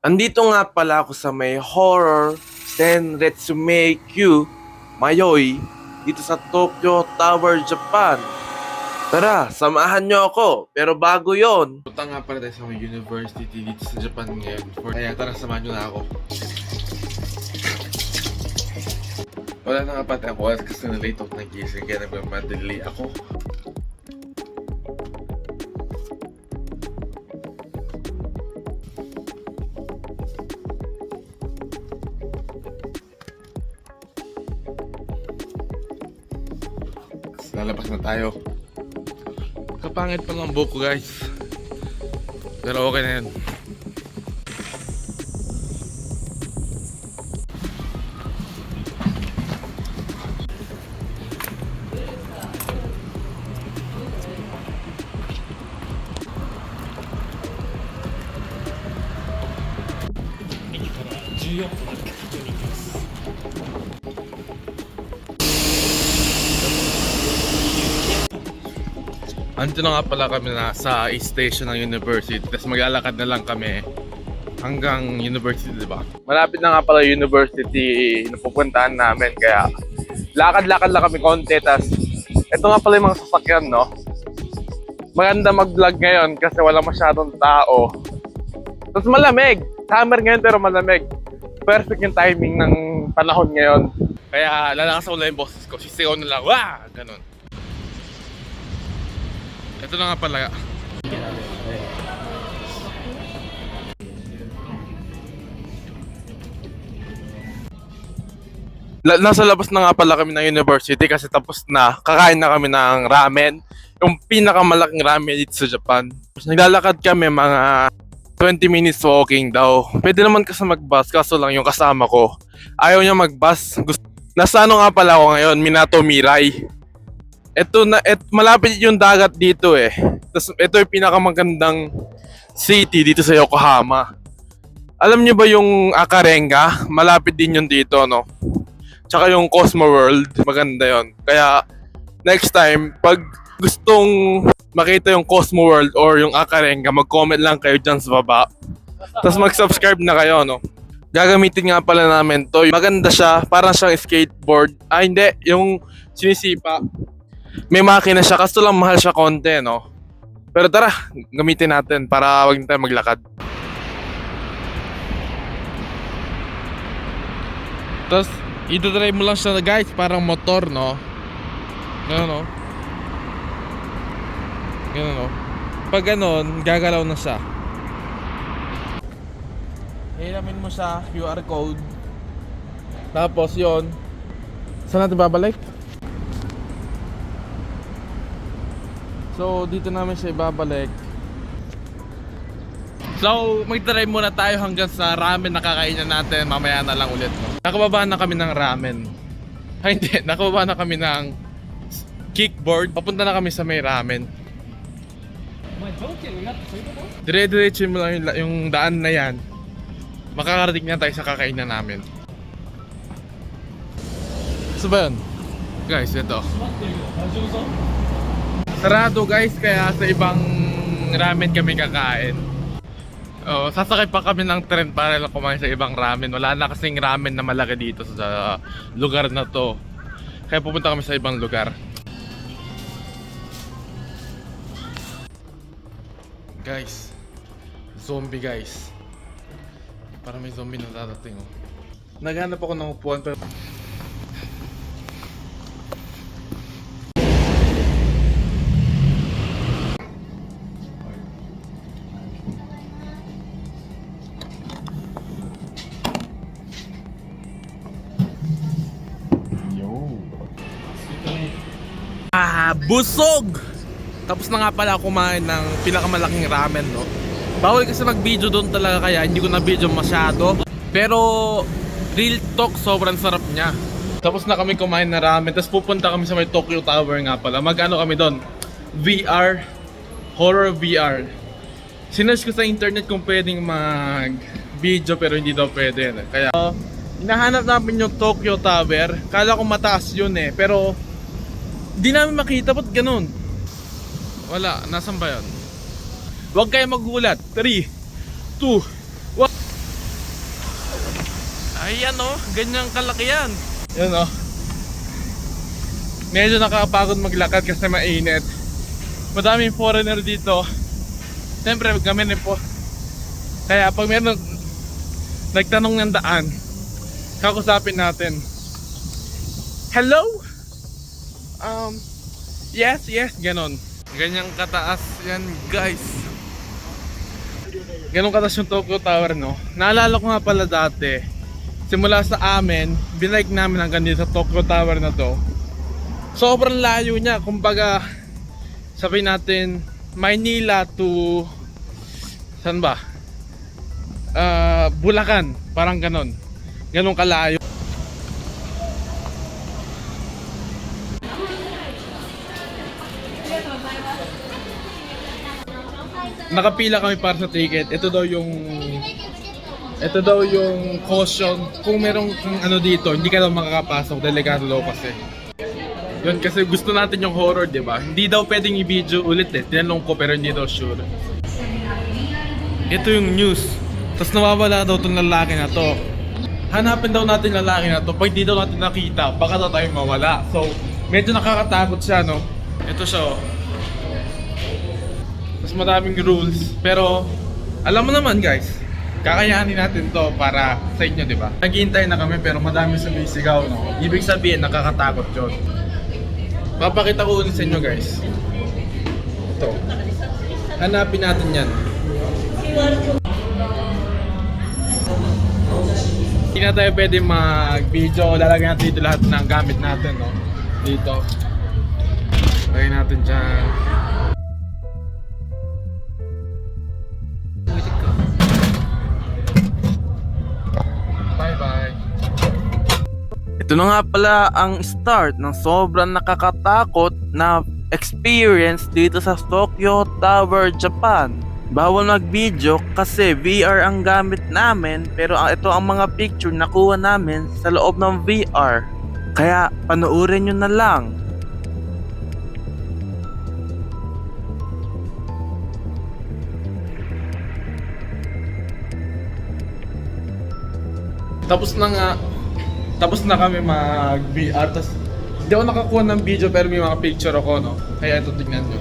Andito nga pala ako sa may horror Senretsume Q Mayoi dito sa Tokyo Tower, Japan. Tara, samahan nyo ako. Pero bago yon, punta nga pala tayo sa may university dito sa Japan ngayon. Kaya tara, samahan nyo na ako. Wala na nga pati ako kasi na-late ako nagising kaya nagmamadali ako. Lalabas na tayo. Kapangit pa ng buhok ko, guys. Pero okay na yan. Andito na nga pala kami na sa station ng university. Tapos maglalakad na lang kami hanggang university, di ba? Malapit na nga pala university na pupuntahan namin. Kaya lakad-lakad lang kami konti. Tapos ito nga pala yung mga sasakyan, no? Maganda mag-vlog ngayon kasi wala masyadong tao. Tapos malamig. Summer ngayon pero malamig. Perfect yung timing ng panahon ngayon. Kaya lalakas ako lang yung boses ko. Sisigaw na lang. Wah! Ganun. Ito na nga pala. Nasa labas na nga pala kami ng university kasi tapos na. Kakain na kami ng ramen. Yung pinakamalaking ramen dito sa Japan. Naglalakad kami mga 20 minutes walking daw. Pwede naman kasi mag-bus kaso lang yung kasama ko ayaw niya mag-bus. Nasa ano nga pala ako ngayon, Minato Mirai. Malapit yung dagat dito eh. Tapos ito yung pinakamagandang city dito sa Yokohama. Alam niyo ba yung Akarenga? Malapit din yun dito, no? Tsaka yung Cosmo World, maganda yon. Kaya next time, pag gustong makita yung Cosmo World or yung Akarenga, mag-comment lang kayo dyan sa baba. Tapos mag-subscribe na kayo, no? Gagamitin nga pala namin to. Maganda siya, parang siyang skateboard. Ah, hindi, yung sinisipa. May makina siya, kaso lang mahal siya konti, no? Pero tara, gamitin natin para wag na tayo maglakad. Tapos, i-drive mo lang siya, guys, parang motor, no? Ganun, no? Ganun, no? Pag ganon, gagalaw na siya. Hiramin mo siya, QR code. Tapos, yon. Saan natin babalik? So, dito namin siya ibabalik. So, mag-drive muna tayo hanggang sa ramen na kakainan natin. Mamaya na lang ulit, no? Nakababa na kami ng ramen. Ay, hindi. Nakababa na kami ng kickboard. Papunta na kami sa may ramen. Dire-diretso mo lang yung daan na yan. Makakarating na tayo sa kakainan namin. So ba yun? Guys, ito. Sarado, guys, kaya sa ibang ramen kami kakain. Oh, sasakay pa kami ng tren para lang kumain sa ibang ramen. Wala na kasing ramen na malaki dito sa lugar na to. Kaya pupunta kami sa ibang lugar. Guys, zombie, guys. Parang may zombie na dadating, oh. Naghanap ako ng upuan pero busog! Tapos na nga pala kumain ng pinakamalaking ramen, no? Bawal kasi mag-video doon talaga kaya hindi ko na-video masyado. Pero real talk, sobrang sarap niya. Tapos na kami kumain na ramen. Tapos pupunta kami sa may Tokyo Tower nga pala. Mag-ano kami doon? VR. Horror VR. Sinerge ko sa internet kung pwedeng mag-video pero hindi daw pwede. Kaya hinahanap namin yung Tokyo Tower. Kala ko mataas yun eh. Pero di namin makita, ba't ganun? Wala, nasan ba yun? Huwag kayo magulat. 3, 2, 1. Ayan oh, ganyang kalaki yan. Yan oh. Medyo nakakapagod maglakad kasi mainit. Madaming foreigner dito. Siyempre kami rin po. Kaya pag meron nagtanong ng daan, kakusapin natin. Hello? Yes, ganon. Ganyang kataas yan guys. Ganon kataas yung Tokyo Tower, no? Naalala ko nga pala dati, simula sa amin, binike namin hanggang dito sa Tokyo Tower na to. Sobrang layo niya, kumbaga sabihin natin Maynila to saan ba? Bulacan, parang ganon. Ganon kalayo. Nakapila kami para sa ticket. Ito daw yung caution. Kung merong ano dito, hindi ka daw makakapasok, delikado daw kasi. Yun kasi gusto natin yung horror, 'di ba? Hindi daw pwedeng i-video ulit eh. Tinanong ko pero hindi daw sure. Ito yung news. Tapos nawawala daw tong lalaki na to. Hanapin daw natin lalaki na to. Pag di daw natin nakita, baka daw tayo mawala. So, medyo nakakatakot siya, no? Ito siya, oh. Mas madaming rules. Pero, alam mo naman guys, kakayanin natin to para sa inyo, di ba? Naghihintay na kami pero madami sumisigaw, no? Ibig sabihin, nakakatakot yun. Papakita ko ulit sa inyo guys. Ito. Hanapin natin yan. Hindi na tayo pwede mag-video. Lalagyan natin dito lahat ng gamit natin, no? Dito. Lagyan natin dyan. Bye-bye. Ito na nga pala ang start ng sobrang nakakatakot na experience dito sa Tokyo Tower, Japan. Bawal mag-video kasi VR ang gamit namin, pero ito ang mga picture na kuha namin sa loob ng VR. Kaya panoorin nyo na lang. Tapos na kami mag-VR. Tapos hindi ako nakakuha ng video pero may mga picture ako, no? Kaya ito tignan nyo.